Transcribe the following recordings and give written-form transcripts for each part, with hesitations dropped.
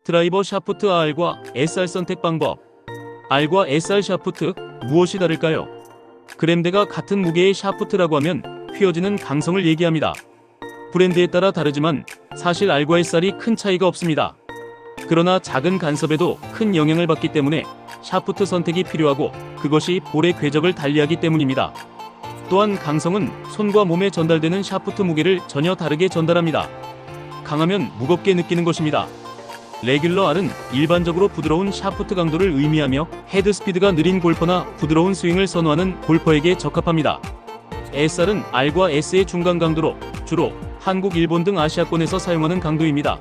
드라이버 샤프트 R과 SR 선택 방법. R과 SR 샤프트, 무엇이 다를까요? 그램대가 같은 무게의 샤프트라고 하면 휘어지는 강성을 얘기합니다. 브랜드에 따라 다르지만 사실 R과 SR이 큰 차이가 없습니다. 그러나 작은 간섭에도 큰 영향을 받기 때문에 샤프트 선택이 필요하고, 그것이 볼의 궤적을 달리하기 때문입니다. 또한 강성은 손과 몸에 전달되는 샤프트 무게를 전혀 다르게 전달합니다. 강하면 무겁게 느끼는 것입니다. 레귤러 R은 일반적으로 부드러운 샤프트 강도를 의미하며 헤드 스피드가 느린 골퍼나 부드러운 스윙을 선호하는 골퍼에게 적합합니다. SR은 R과 S의 중간 강도로 주로 한국, 일본 등 아시아권에서 사용하는 강도입니다.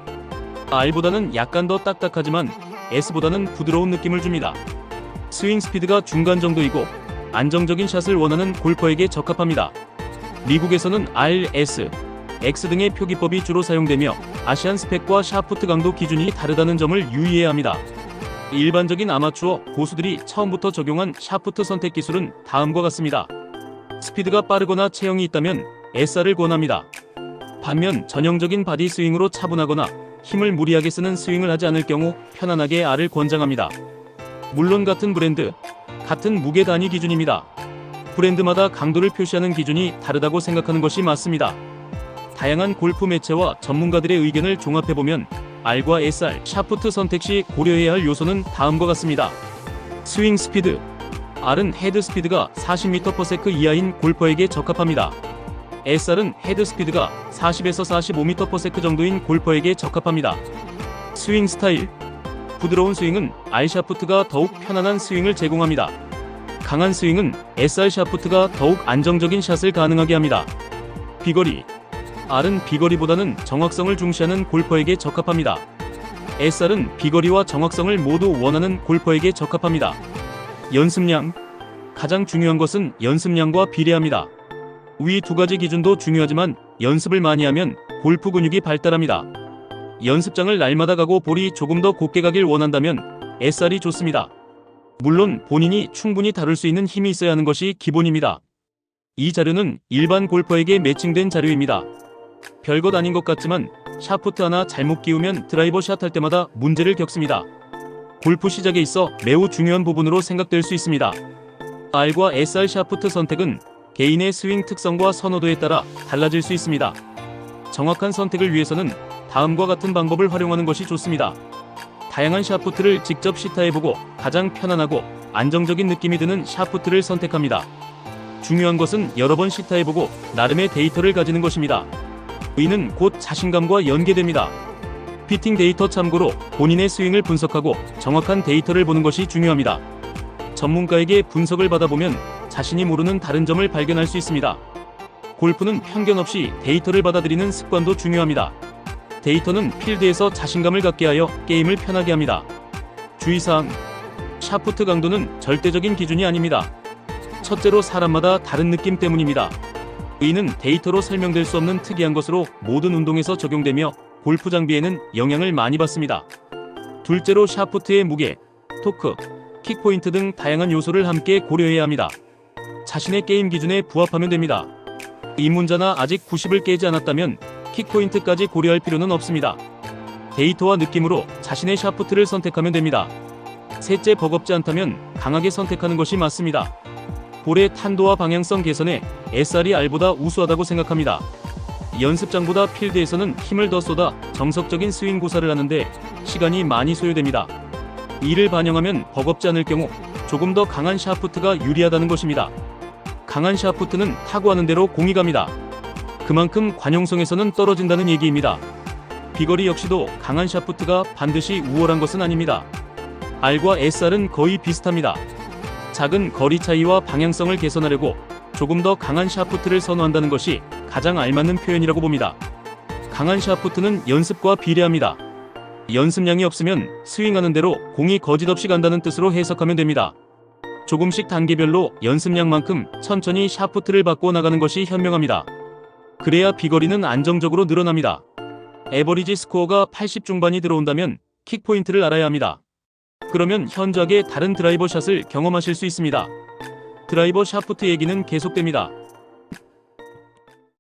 R보다는 약간 더 딱딱하지만 S보다는 부드러운 느낌을 줍니다. 스윙 스피드가 중간 정도이고 안정적인 샷을 원하는 골퍼에게 적합합니다. 미국에서는 R, S, X 등의 표기법이 주로 사용되며 아시안 스펙과 샤프트 강도 기준이 다르다는 점을 유의해야 합니다. 일반적인 아마추어 고수들이 처음부터 적용한 샤프트 선택 기술은 다음과 같습니다. 스피드가 빠르거나 체형이 있다면 SR을 권합니다. 반면 전형적인 바디 스윙으로 차분하거나 힘을 무리하게 쓰는 스윙을 하지 않을 경우 편안하게 R을 권장합니다. 물론 같은 브랜드, 같은 무게 단위 기준입니다. 브랜드마다 강도를 표시하는 기준이 다르다고 생각하는 것이 맞습니다. 다양한 골프 매체와 전문가들의 의견을 종합해보면 R과 SR 샤프트 선택 시 고려해야 할 요소는 다음과 같습니다. 스윙 스피드. R은 헤드 스피드가 40m/s 이하인 골퍼에게 적합합니다. SR은 헤드 스피드가 40에서 45m/s 정도인 골퍼에게 적합합니다. 스윙 스타일. 부드러운 스윙은 R 샤프트가 더욱 편안한 스윙을 제공합니다. 강한 스윙은 SR 샤프트가 더욱 안정적인 샷을 가능하게 합니다. 비거리. R은 비거리보다는 정확성을 중시하는 골퍼에게 적합합니다. SR은 비거리와 정확성을 모두 원하는 골퍼에게 적합합니다. 연습량. 가장 중요한 것은 연습량과 비례합니다. 위 두 가지 기준도 중요하지만 연습을 많이 하면 골프 근육이 발달합니다. 연습장을 날마다 가고 볼이 조금 더 곱게 가길 원한다면 SR이 좋습니다. 물론 본인이 충분히 다룰 수 있는 힘이 있어야 하는 것이 기본입니다. 이 자료는 일반 골퍼에게 매칭된 자료입니다. 별것 아닌 것 같지만 샤프트 하나 잘못 끼우면 드라이버 샷 할 때마다 문제를 겪습니다. 골프 시작에 있어 매우 중요한 부분으로 생각될 수 있습니다. R과 SR 샤프트 선택은 개인의 스윙 특성과 선호도에 따라 달라질 수 있습니다. 정확한 선택을 위해서는 다음과 같은 방법을 활용하는 것이 좋습니다. 다양한 샤프트를 직접 시타해보고 가장 편안하고 안정적인 느낌이 드는 샤프트를 선택합니다. 중요한 것은 여러 번 시타해보고 나름의 데이터를 가지는 것입니다. 이는 곧 자신감과 연계됩니다. 피팅 데이터 참고로 본인의 스윙을 분석하고 정확한 데이터를 보는 것이 중요합니다. 전문가에게 분석을 받아보면 자신이 모르는 다른 점을 발견할 수 있습니다. 골프는 편견 없이 데이터를 받아들이는 습관도 중요합니다. 데이터는 필드에서 자신감을 갖게 하여 게임을 편하게 합니다. 주의사항. 샤프트 강도는 절대적인 기준이 아닙니다. 첫째로 사람마다 다른 느낌 때문입니다. 이는 데이터로 설명될 수 없는 특이한 것으로 모든 운동에서 적용되며 골프 장비에는 영향을 많이 받습니다. 둘째로 샤프트의 무게, 토크, 킥포인트 등 다양한 요소를 함께 고려해야 합니다. 자신의 게임 기준에 부합하면 됩니다. 입문자나 아직 90을 깨지 않았다면 킥포인트까지 고려할 필요는 없습니다. 데이터와 느낌으로 자신의 샤프트를 선택하면 됩니다. 셋째, 버겁지 않다면 강하게 선택하는 것이 맞습니다. 볼의 탄도와 방향성 개선에 SR이 R보다 우수하다고 생각합니다. 연습장보다 필드에서는 힘을 더 쏟아 정석적인 스윙 고사를 하는데 시간이 많이 소요됩니다. 이를 반영하면 버겁지 않을 경우 조금 더 강한 샤프트가 유리하다는 것입니다. 강한 샤프트는 타구하는 대로 공이 갑니다. 그만큼 관용성에서는 떨어진다는 얘기입니다. 비거리 역시도 강한 샤프트가 반드시 우월한 것은 아닙니다. R과 SR은 거의 비슷합니다. 작은 거리 차이와 방향성을 개선하려고 조금 더 강한 샤프트를 선호한다는 것이 가장 알맞는 표현이라고 봅니다. 강한 샤프트는 연습과 비례합니다. 연습량이 없으면 스윙하는 대로 공이 거짓없이 간다는 뜻으로 해석하면 됩니다. 조금씩 단계별로 연습량만큼 천천히 샤프트를 바꿔 나가는 것이 현명합니다. 그래야 비거리는 안정적으로 늘어납니다. 에버리지 스코어가 80 중반이 들어온다면 킥포인트를 알아야 합니다. 그러면 현저하게 다른 드라이버 샷을 경험하실 수 있습니다. 드라이버 샤프트 얘기는 계속됩니다.